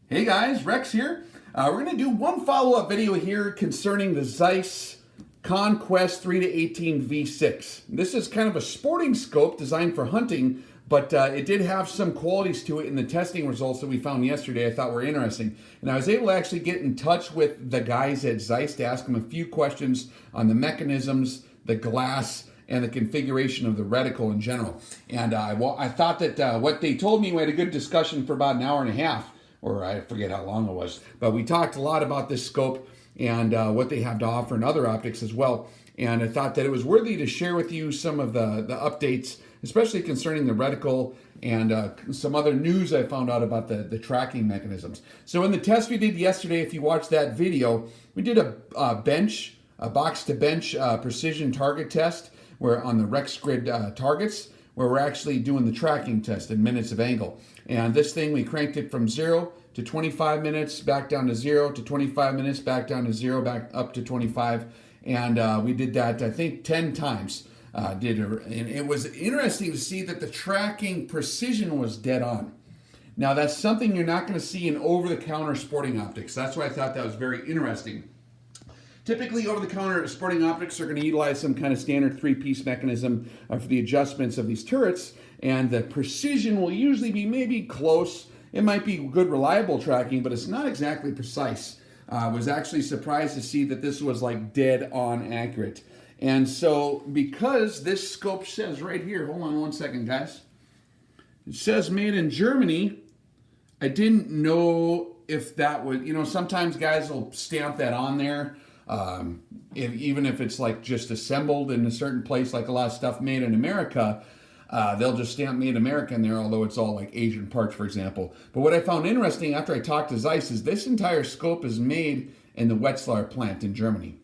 Hey guys, Rex here. We're going to do one follow-up video here concerning the Zeiss Conquest 3 to 18 V6. This is kind of a sporting scope designed for hunting, but it did have some qualities to it in the testing results that we found yesterday I thought were interesting. And I was able to actually get in touch with the guys at Zeiss to ask them a few questions on the mechanisms, the glass, and the configuration of the reticle in general. And I thought that what they told me, we had a good discussion for about an hour and a half, or I forget how long it was. But we talked a lot about this scope and what they have to offer in other optics as well. And I thought that it was worthy to share with you some of the updates, especially concerning the reticle and some other news I found out about the tracking mechanisms. So in the test we did yesterday, if you watched that video, we did a box to bench precision target test where on the Rex grid targets, where we're actually doing the tracking test in minutes of angle. And this thing, we cranked it from 0 to 25 minutes, back down to 0 to 25 minutes, back down to 0, back up to 25. And we did that, I think, 10 times. And it was interesting to see that the tracking precision was dead on. Now, that's something you're not going to see in over-the-counter sporting optics. That's why I thought that was very interesting. Typically, over-the-counter sporting optics are going to utilize some kind of standard three-piece mechanism for the adjustments of these turrets, and the precision will usually be maybe close. It might be good, reliable tracking, but it's not exactly precise. I was actually surprised to see that this was like dead-on accurate. And so, because this scope says right here, hold on one second, guys. It says made in Germany. I didn't know if that would, sometimes guys will stamp that on there. Even if it's like just assembled in a certain place, like a lot of stuff made in America, they'll just stamp made in America in there, although it's all like Asian parts, for example. But what I found interesting after I talked to Zeiss is this entire scope is made in the Wetzlar plant in Germany.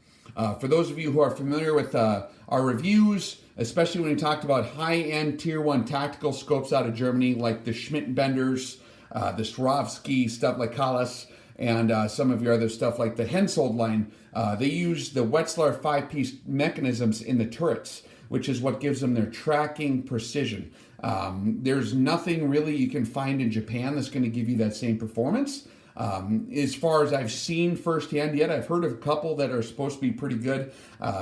For those of you who are familiar with our reviews, especially when we talked about high-end Tier 1 tactical scopes out of Germany, like the Schmidt-Benders, the Swarovski, stuff like Kallas, and some of your other stuff like the Hensoldt line, they use the Wetzlar 5-piece mechanisms in the turrets, which is what gives them their tracking precision. There's nothing really you can find in Japan that's going to give you that same performance. As far as I've seen firsthand yet, I've heard of a couple that are supposed to be pretty good.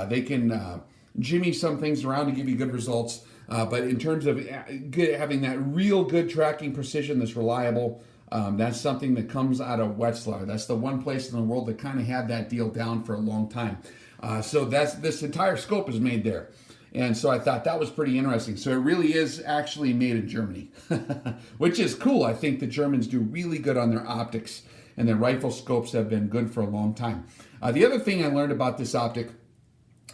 They can jimmy some things around to give you good results. But in terms of having that real good tracking precision that's reliable, that's something that comes out of Wetzlar. That's the one place in the world that kind of had that deal down for a long time. So this entire scope is made there. And so I thought that was pretty interesting. So it really is actually made in Germany, which is cool. I think the Germans do really good on their optics, and their rifle scopes have been good for a long time. The other thing I learned about this optic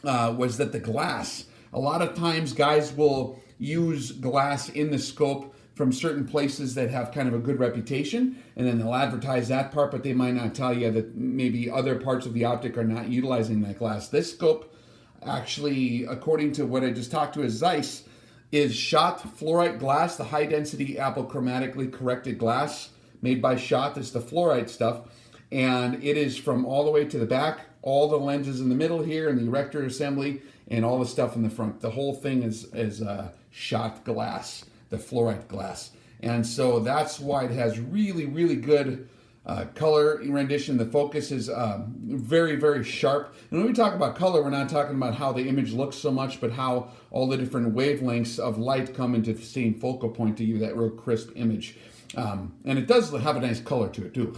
was that the glass, a lot of times guys will use glass in the scope from certain places that have kind of a good reputation, and then they'll advertise that part, but they might not tell you that maybe other parts of the optic are not utilizing that glass. This scope, actually, according to what I just talked to as Zeiss, is Schott fluoride glass, the high-density apochromatically corrected glass made by Schott. It's the fluoride stuff, and it is from all the way to the back, all the lenses in the middle here, and the erector assembly, and all the stuff in the front. The whole thing is Schott glass, the fluoride glass. And so that's why it has really, really good color rendition. The focus is very, very sharp. And when we talk about color, we're not talking about how the image looks so much, but how all the different wavelengths of light come into the same focal point to you, that real crisp image. And it does have a nice color to it too.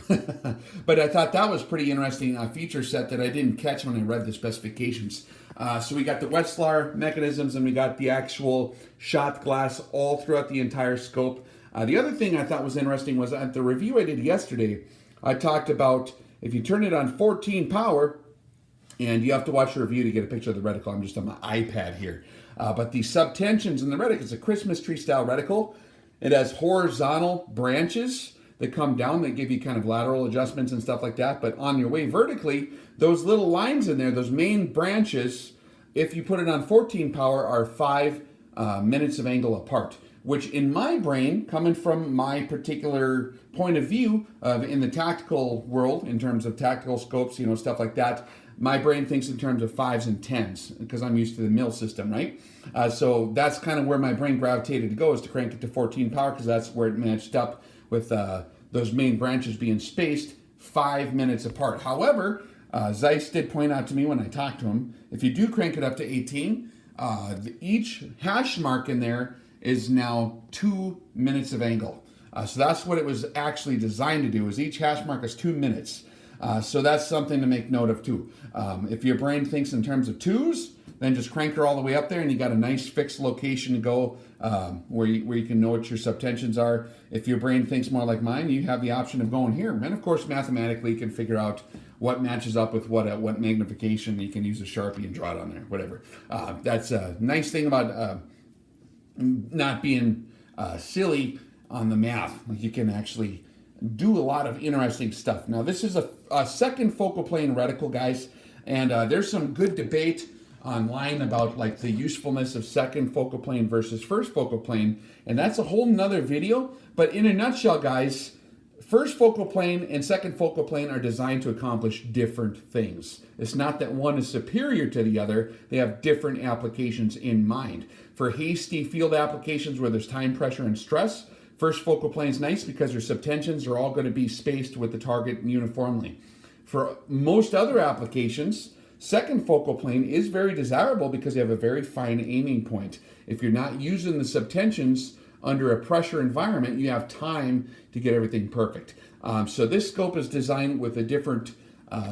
But I thought that was pretty interesting feature set that I didn't catch when I read the specifications. So we got the Wetzlar mechanisms and we got the actual Schott glass all throughout the entire scope. The other thing I thought was interesting was at the review I did yesterday, I talked about if you turn it on 14 power, and you have to watch the review to get a picture of the reticle. I'm just on my iPad here. But the subtensions in the reticle, it's a Christmas tree style reticle. It has horizontal branches that come down that give you kind of lateral adjustments and stuff like that. But on your way vertically, those little lines in there, those main branches, if you put it on 14 power, are 5 minutes of angle apart, which in my brain, coming from my particular point of view in the tactical world, in terms of tactical scopes, stuff like that, my brain thinks in terms of 5s and 10s because I'm used to the mill system, right? So that's kind of where my brain gravitated to go, is to crank it to 14 power because that's where it matched up with those main branches being spaced 5 minutes apart. However, Zeiss did point out to me when I talked to him, if you do crank it up to 18, each hash mark in there is now 2 minutes of angle. So that's what it was actually designed to do, is each hash mark is 2 minutes. So that's something to make note of too. If your brain thinks in terms of twos, then just crank her all the way up there and you got a nice fixed location to go where you can know what your subtensions are. If your brain thinks more like mine, you have the option of going here. And of course, mathematically, you can figure out what matches up with what at what magnification. You can use a Sharpie and draw it on there, whatever. That's a nice thing about not being silly on the math. You can actually do a lot of interesting stuff. Now, this is a second focal plane reticle, guys, and there's some good debate online about like the usefulness of second focal plane versus first focal plane, and that's a whole nother video. But in a nutshell, guys, first focal plane and second focal plane are designed to accomplish different things. It's not that one is superior to the other. They have different applications in mind. For hasty field applications where there's time, pressure, and stress, first focal plane is nice because your subtensions are all going to be spaced with the target uniformly. For most other applications, second focal plane is very desirable because you have a very fine aiming point. If you're not using the subtensions under a pressure environment, you have time to get everything perfect. So this scope is designed with a different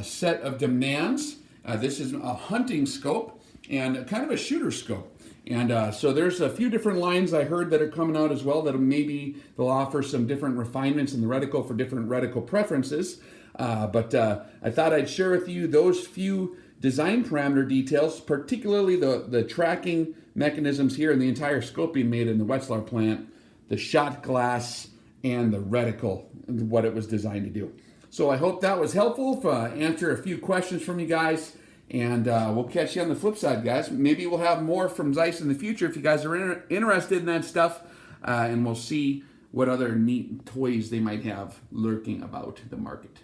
set of demands. This is a hunting scope and kind of a shooter scope. And so there's a few different lines I heard that are coming out as well that maybe they'll offer some different refinements in the reticle for different reticle preferences. But I thought I'd share with you those few design parameter details, particularly the tracking mechanisms here and the entire scope being made in the Wetzlar plant, the Schott glass, and the reticle, what it was designed to do. So I hope that was helpful to answer a few questions from you guys. And we'll catch you on the flip side, guys. Maybe we'll have more from Zeiss in the future if you guys are interested in that stuff. And we'll see what other neat toys they might have lurking about the market.